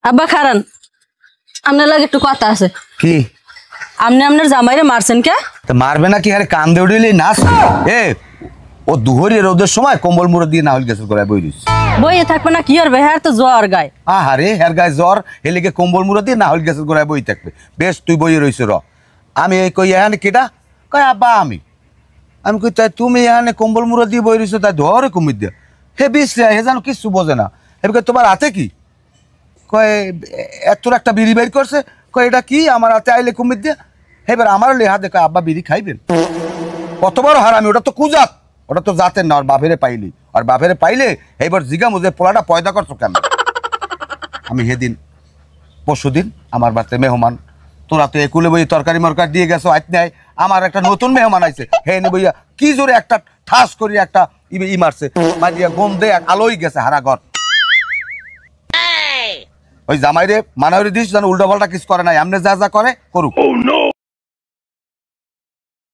আব্বা খারান, আপনার লাগে একটু কথা আছে। কি? আপনি আপনার জামাইরে মারছেন কে? মারবে না কি? আরে কান দে উড়িলি নাচ। ও দুহরি রোদের সময় কম্বল মুড়ে দিয়ে নাহল গেছে করে বই দিস। বইয়ে থাকবে না কি করবে? হ্যাঁ তো জ্বর গায়ে। আহারে হের গায়ে জ্বর, হেলিকে কম্বল মুড়ে দিয়ে নাহল গেছে করে বই থাকবে। বেশ তুই বইয়ে রইছ র। আমি এই কই এখানে কেটা? কয় আব্বা আমি কই তাই তুমি এখানে কম্বল মুড়ে দিয়ে বই রইছ, তাই ধরে কুমির দিয়ে হে বিশ্রে হে যেন কিছু বোঝে না। এবার তোমার হাতে কি? কয় এত একটা বিড়ি বের করছে। কয় এটা কি? আমার হাতে আইলে কুমির দিয়ে। এবার আমার লেহা দেখো আব্বা বিড়ি খাইবেন? কত বড় হারামি, ওটা তো কুজাত, ওটা তো জাতের না। আর বাপেরে পাইলি, আর বাপেরে পাইলে এইবার জিগা মুজে পোলাটা পয়দা করছো কেন? আমি সেদিন পরশুদিন আমার বাড়িতে মেহমান, তোরা তো একুলে বই তরকারি মরকারি দিয়ে গেছো, আজ নাই আমার একটা নতুন মেহমান আইছে। হে নে বইয়া কি জোরে একটা ঠাস করি একটা ই মারছে, মারিয়া গন্ধে আলোই গেছে হারা ঘর। ওই জামাইরে মানাওরে দিস যেন উল্টা পাল্টা কিছু করে নাই, এমনি যা যা করে করুক।